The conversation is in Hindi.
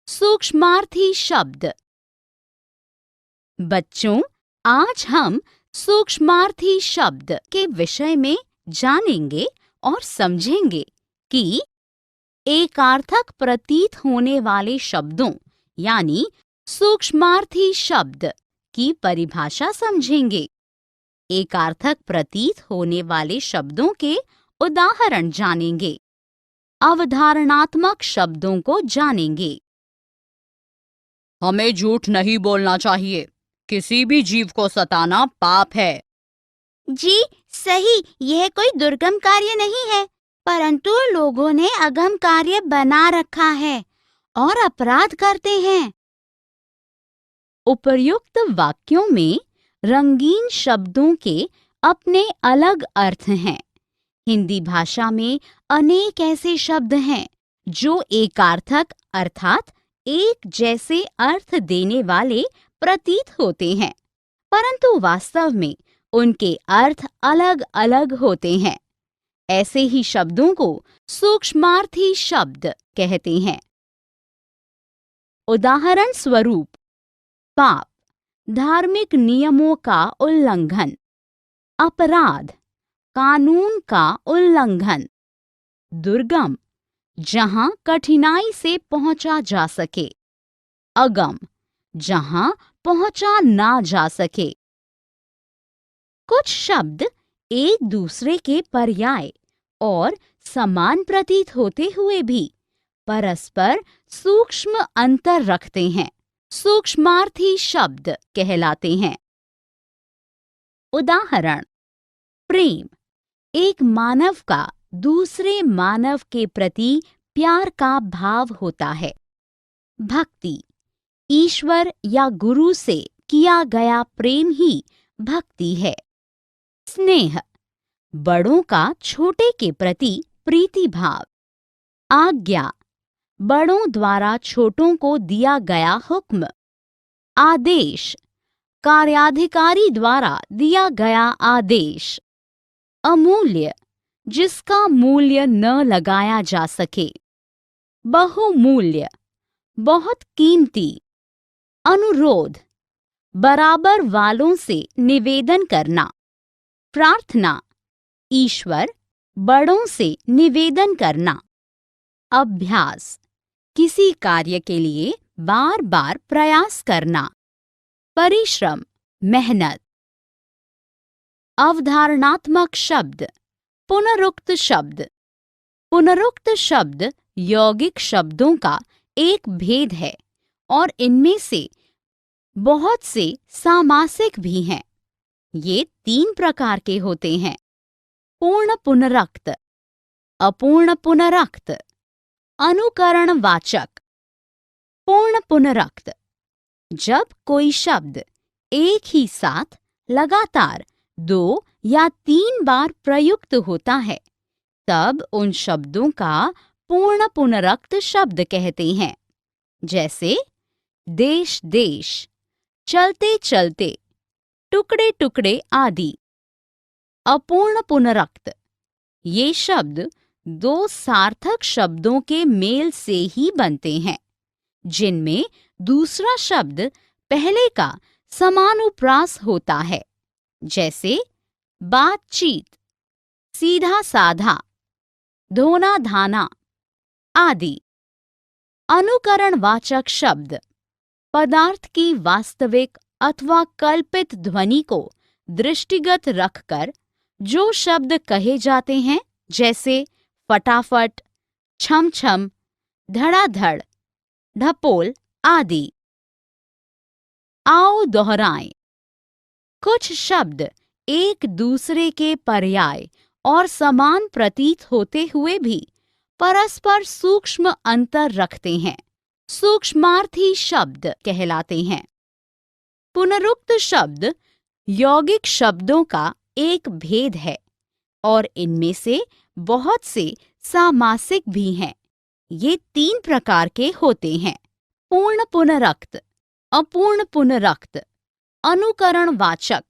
सूक्ष्मार्थी शब्द। बच्चों, आज हम सूक्ष्मार्थी शब्द के विषय में जानेंगे और समझेंगे कि एकार्थक प्रतीत होने वाले शब्दों यानी सूक्ष्मार्थी शब्द की परिभाषा समझेंगे। एकार्थक प्रतीत होने वाले शब्दों के उदाहरण जानेंगे। अवधारणात्मक शब्दों को जानेंगे। हमें झूठ नहीं बोलना चाहिए। किसी भी जीव को सताना पाप है। जी सही, यह कोई दुर्गम कार्य नहीं है, परंतु लोगों ने अगम कार्य बना रखा है और अपराध करते हैं। उपर्युक्त वाक्यों में रंगीन शब्दों के अपने अलग अर्थ हैं। हिंदी भाषा में अनेक ऐसे शब्द हैं जो एकार्थक अर्थात एक जैसे अर्थ देने वाले प्रतीत होते हैं, परंतु वास्तव में उनके अर्थ अलग अलग होते हैं। ऐसे ही शब्दों को सूक्ष्मार्थी शब्द कहते हैं। उदाहरण स्वरूप, पाप, धार्मिक नियमों का उल्लंघन। अपराध, कानून का उल्लंघन। दुर्गम, जहां कठिनाई से पहुंचा जा सके। अगम, जहां पहुंचा ना जा सके। कुछ शब्द एक दूसरे के पर्याय और समान प्रतीत होते हुए भी परस्पर सूक्ष्म अंतर रखते हैं, सूक्ष्मार्थी शब्द कहलाते हैं। उदाहरण, प्रेम, एक मानव का दूसरे मानव के प्रति प्यार का भाव होता है। भक्ति, ईश्वर या गुरु से किया गया प्रेम ही भक्ति है। स्नेह, बड़ों का छोटे के प्रति प्रीति भाव। आज्ञा, बड़ों द्वारा छोटों को दिया गया हुक्म। आदेश, कार्याधिकारी द्वारा दिया गया आदेश। अमूल्य, जिसका मूल्य न लगाया जा सके। बहुमूल्य, बहुत कीमती। अनुरोध, बराबर वालों से निवेदन करना। प्रार्थना, ईश्वर, बड़ों से निवेदन करना। अभ्यास, किसी कार्य के लिए बार बार प्रयास करना। परिश्रम, मेहनत। अवधारणात्मक शब्द। पुनरुक्त शब्द। पुनरुक्त शब्द यौगिक शब्दों का एक भेद है और इनमें से बहुत से सामासिक भी हैं। ये 3 प्रकार के होते हैं: पूर्ण पुनरक्त, अपूर्ण पुनरक्त, अनुकरणवाचक। पूर्ण पुनरक्त, जब कोई शब्द एक ही साथ लगातार 2 या 3 बार प्रयुक्त होता है, तब उन शब्दों का पूर्ण पुनरक्त शब्द कहते हैं। जैसे देश देश, चलते चलते, टुकड़े टुकड़े आदि। अपूर्ण पुनरक्त, ये शब्द 2 सार्थक शब्दों के मेल से ही बनते हैं, जिनमें दूसरा शब्द पहले का समानुप्रास होता है। जैसे बातचीत, सीधा साधा, धोना धाना आदि। अनुकरणवाचक शब्द, पदार्थ की वास्तविक अथवा कल्पित ध्वनि को दृष्टिगत रखकर जो शब्द कहे जाते हैं, जैसे फटाफट, छम छम, धड़ाधड़, ढपोल आदि। आओ दोहराएं। कुछ शब्द एक दूसरे के पर्याय और समान प्रतीत होते हुए भी परस्पर सूक्ष्म अंतर रखते हैं, सूक्ष्मार्थी शब्द कहलाते हैं। पुनरुक्त शब्द यौगिक शब्दों का एक भेद है और इनमें से बहुत से सामासिक भी हैं। ये 3 प्रकार के होते हैं: पूर्ण पुनरक्त, अपूर्ण पुनरक्त, अनुकरणवाचक